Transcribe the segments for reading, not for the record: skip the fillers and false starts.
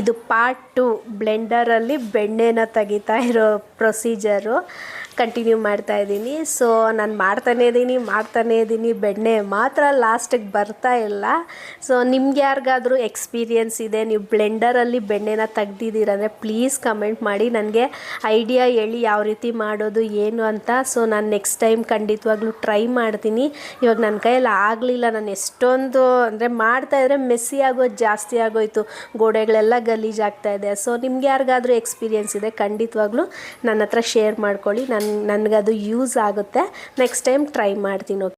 ಇದು ಪಾರ್ಟ್ 2 ಬ್ಲೆಂಡರಲ್ಲಿ ಬೆಣ್ಣೆನ ತೆಗಿತಾ ಇರೋ ಪ್ರೊಸೀಜರು ಕಂಟಿನ್ಯೂ ಮಾಡ್ತಾ ಇದ್ದೀನಿ. ಸೊ ನಾನು ಮಾಡ್ತಾನೇ ಇದ್ದೀನಿ, ಬೆಣ್ಣೆ ಮಾತ್ರ ಲಾಸ್ಟಿಗೆ ಬರ್ತಾ ಇಲ್ಲ. ಸೊ ನಿಮ್ಗೆ ಯಾರಿಗಾದ್ರೂ ಎಕ್ಸ್ಪೀರಿಯೆನ್ಸ್ ಇದೆ, ನೀವು ಬ್ಲೆಂಡರಲ್ಲಿ ಬೆಣ್ಣೆನ ತೆಗ್ದಿದ್ದೀರಂದರೆ ಪ್ಲೀಸ್ ಕಮೆಂಟ್ ಮಾಡಿ, ನನಗೆ ಐಡಿಯಾ ಹೇಳಿ ಯಾವ ರೀತಿ ಮಾಡೋದು ಏನು ಅಂತ. ಸೊ ನಾನು ನೆಕ್ಸ್ಟ್ ಟೈಮ್ ಖಂಡಿತವಾಗ್ಲೂ ಟ್ರೈ ಮಾಡ್ತೀನಿ. ಇವಾಗ ನನ್ನ ಕೈಯಲ್ಲಿ ಆಗಲಿಲ್ಲ, ನಾನು ಎಷ್ಟೊಂದು ಅಂದರೆ ಮಾಡ್ತಾಯಿದ್ರೆ ಮೆಸ್ಸಿ ಆಗೋದು ಜಾಸ್ತಿ ಆಗೋಯ್ತು, ಗೋಡೆಗಳೆಲ್ಲ ಗಲೀಜಾಗ್ತಾ ಇದೆ. ಸೊ ನಿಮ್ಗೆ ಯಾರಿಗಾದ್ರೂ ಎಕ್ಸ್ಪೀರಿಯೆನ್ಸ್ ಇದೆ ಖಂಡಿತವಾಗ್ಲೂ ನನ್ನ ಹತ್ರ ಶೇರ್ ಮಾಡ್ಕೊಳ್ಳಿ, ನನಗದು ಯೂಸ್ ಆಗುತ್ತೆ. ನೆಕ್ಸ್ಟ್ ಟೈಮ್ ಟ್ರೈ ಮಾಡ್ತೀನಿ.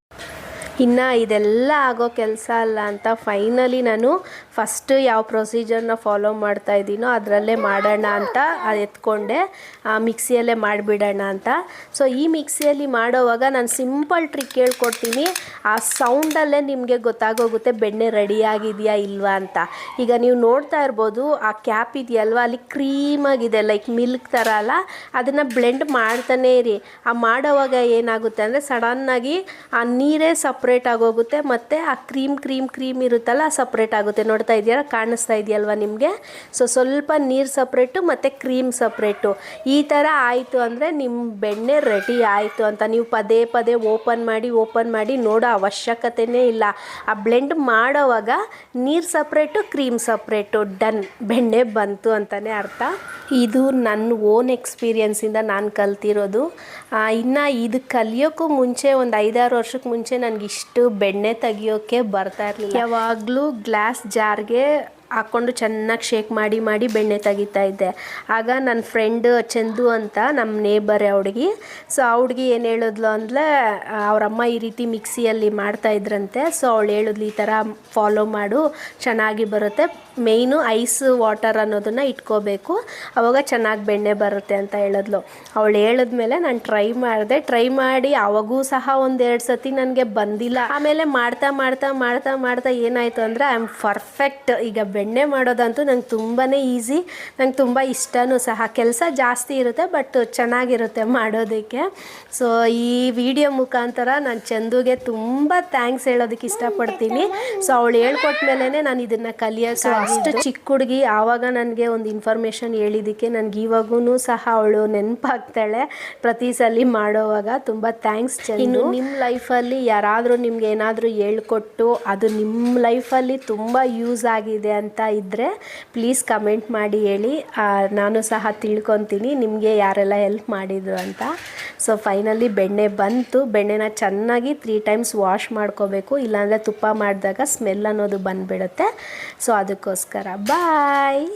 ಇನ್ನು ಇದೆಲ್ಲ ಆಗೋ ಕೆಲಸ ಅಲ್ಲ ಅಂತ ಫೈನಲಿ ನಾನು ಫಸ್ಟ್ ಯಾವ ಪ್ರೊಸೀಜರ್ನ ಫಾಲೋ ಮಾಡ್ತಾ ಇದ್ದೀನೋ ಅದರಲ್ಲೇ ಮಾಡೋಣ ಅಂತ ಎತ್ಕೊಂಡೆ, ಮಿಕ್ಸಿಯಲ್ಲೇ ಮಾಡಿಬಿಡೋಣ ಅಂತ. ಸೊ ಈ ಮಿಕ್ಸಿಯಲ್ಲಿ ಮಾಡೋವಾಗ ನಾನು ಸಿಂಪಲ್ ಟ್ರಿಕ್ ಹೇಳ್ಕೊಡ್ತೀನಿ, ಆ ಸೌಂಡಲ್ಲೇ ನಿಮಗೆ ಗೊತ್ತಾಗೋಗುತ್ತೆ ಬೆಣ್ಣೆ ರೆಡಿಯಾಗಿದೆಯಾ ಇಲ್ವಾ ಅಂತ. ಈಗ ನೀವು ನೋಡ್ತಾ ಇರ್ಬೋದು, ಆ ಕ್ಯಾಪ್ ಇದೆಯಲ್ವ ಅಲ್ಲಿ ಕ್ರೀಮಾಗಿದೆ, ಲೈಕ್ ಮಿಲ್ಕ್ ಥರ ಅಲ್ಲ, ಅದನ್ನು ಬ್ಲೆಂಡ್ ಮಾಡ್ತಾನೇ ಇರಿ. ಆ ಮಾಡೋವಾಗ ಏನಾಗುತ್ತೆ ಅಂದರೆ ಸಡನ್ನಾಗಿ ಆ ನೀರೇ ಸಪ್ರೇಟ್ ಆಗೋಗುತ್ತೆ, ಮತ್ತು ಆ ಕ್ರೀಮ್ ಇರುತ್ತಲ್ಲ ಸಪ್ರೇಟ್ ಆಗುತ್ತೆ. ನೋಡ್ತಾ ಇದೆಯಲ್ಲ, ಕಾಣಿಸ್ತಾ ಇದೆಯಲ್ವ ನಿಮಗೆ? ಸೊ ಸ್ವಲ್ಪ ನೀರು ಸಪ್ರೇಟು ಮತ್ತು ಕ್ರೀಮ್ ಸಪ್ರೇಟು, ಈ ಥರ ಆಯಿತು ಅಂದರೆ ನಿಮ್ಮ ಬೆಣ್ಣೆ ರೆಡಿ ಆಯಿತು ಅಂತ. ನೀವು ಪದೇ ಪದೇ ಓಪನ್ ಮಾಡಿ ನೋಡೋ ಅವಶ್ಯಕತೆಯೇ ಇಲ್ಲ. ಆ ಬ್ಲೆಂಡ್ ಮಾಡೋವಾಗ ನೀರು ಸಪ್ರೇಟು ಕ್ರೀಮ್ ಸಪ್ರೇಟು, ಡನ್, ಬೆಣ್ಣೆ ಬಂತು ಅಂತಲೇ ಅರ್ಥ. ಇದು ನನ್ನ ಓನ್ ಎಕ್ಸ್ಪೀರಿಯೆನ್ಸಿಂದ ನಾನು ಕಲ್ತಿರೋದು. ಇನ್ನು ಇದು ಕಲಿಯೋಕ್ಕೂ ಮುಂಚೆ ಒಂದು 5-6 ವರ್ಷಕ್ಕೆ ಮುಂಚೆ ನನಗಿಷ್ಟು ಬೆಣ್ಣೆ ತೆಗಿಯೋಕ್ಕೆ ಬರ್ತಾ ಇರಲಿಲ್ಲ. ಯಾವಾಗಲೂ ಗ್ಲಾಸ್ ಜಾರ್ಗೆ ಹಾಕ್ಕೊಂಡು ಚೆನ್ನಾಗಿ ಶೇಕ್ ಮಾಡಿ ಬೆಣ್ಣೆ ತೆಗಿತಾ ಇದ್ದೆ. ಆಗ ನನ್ನ ಫ್ರೆಂಡ್ ಚಂದು ಅಂತ, ನಮ್ಮ ನೇಬರೇ ಹುಡುಗಿ. ಸೊ ಆ ಹುಡುಗಿ ಏನು ಹೇಳಿದ್ಲು ಅಂದರೆ, ಅವರಮ್ಮ ಈ ರೀತಿ ಮಿಕ್ಸಿಯಲ್ಲಿ ಮಾಡ್ತಾಯಿದ್ರಂತೆ. ಸೊ ಅವಳು ಹೇಳಿದ್ಲು, ಈ ಥರ ಫಾಲೋ ಮಾಡು ಚೆನ್ನಾಗಿ ಬರುತ್ತೆ, ಮೇಯ್ನು ಐಸ್ ವಾಟರ್ ಅನ್ನೋದನ್ನು ಇಟ್ಕೋಬೇಕು, ಆವಾಗ ಚೆನ್ನಾಗಿ ಬೆಣ್ಣೆ ಬರುತ್ತೆ ಅಂತ ಹೇಳಿದ್ಲು. ಅವಳು ಹೇಳಿದ್ಮೇಲೆ ನಾನು ಟ್ರೈ ಮಾಡಿ ಅವಾಗೂ ಸಹ 1-2 ಸತಿ ನನಗೆ ಬಂದಿಲ್ಲ. ಆಮೇಲೆ ಮಾಡ್ತಾ ಏನಾಯಿತು ಅಂದರೆ ಐ ಆಮ್ ಪರ್ಫೆಕ್ಟ್. ಈಗ ಬೆಣ್ಣೆ ಮಾಡೋದಂತೂ ನಂಗೆ ತುಂಬಾ ಈಸಿ, ನಂಗೆ ತುಂಬ ಇಷ್ಟನೂ ಸಹ. ಕೆಲಸ ಜಾಸ್ತಿ ಇರುತ್ತೆ ಬಟ್ ಚೆನ್ನಾಗಿರುತ್ತೆ ಮಾಡೋದಕ್ಕೆ. ಸೊ ಈ ವಿಡಿಯೋ ಮುಖಾಂತರ ನಾನು ಚಂದುಗೆ ತುಂಬ ಥ್ಯಾಂಕ್ಸ್ ಹೇಳೋದಕ್ಕೆ ಇಷ್ಟಪಡ್ತೀನಿ. ಸೊ ಅವಳು ಹೇಳ್ಕೊಟ್ಮೇಲೆ ನಾನು ಇದನ್ನು ಕಲಿಯೋಕೆ, ಅಷ್ಟು ಚಿಕ್ಕ ಹುಡುಗಿ ಆವಾಗ ನನಗೆ ಒಂದು ಇನ್ಫಾರ್ಮೇಷನ್ ಹೇಳಿದ್ದಕ್ಕೆ ನನಗೆ ಇವಾಗೂ ಸಹ ಅವಳು ನೆನಪಾಗ್ತಾಳೆ ಪ್ರತಿ ಸಲ ಮಾಡೋವಾಗ. ತುಂಬ ಥ್ಯಾಂಕ್ಸ್ ಚಂದು. ಇನ್ನು ನಿಮ್ಮ ಲೈಫಲ್ಲಿ ಯಾರಾದರೂ ನಿಮ್ಗೆ ಏನಾದರೂ ಹೇಳ್ಕೊಟ್ಟು ಅದು ನಿಮ್ಮ ಲೈಫಲ್ಲಿ ತುಂಬ ಯೂಸ್ ಆಗಿದೆ ಅಂತ ಇದ್ದರೆ ಪ್ಲೀಸ್ ಕಮೆಂಟ್ ಮಾಡಿ ಹೇಳಿ, ನಾನು ಸಹ ತಿಳ್ಕೊತೀನಿ ನಿಮಗೆ ಯಾರೆಲ್ಲ ಹೆಲ್ಪ್ ಮಾಡಿದ್ರು ಅಂತ. ಸೊ ಫೈನಲಿ ಬೆಣ್ಣೆ ಬಂತು. ಬೆಣ್ಣೆನ ಚೆನ್ನಾಗಿ 3 ಟೈಮ್ಸ್ ವಾಶ್ ಮಾಡ್ಕೋಬೇಕು, ಇಲ್ಲಾಂದರೆ ತುಪ್ಪ ಮಾಡಿದಾಗ ಸ್ಮೆಲ್ ಅನ್ನೋದು ಬಂದುಬಿಡುತ್ತೆ. ಸೊ ಅದಕ್ಕೋಸ್ಕರ ಬಾಯ್.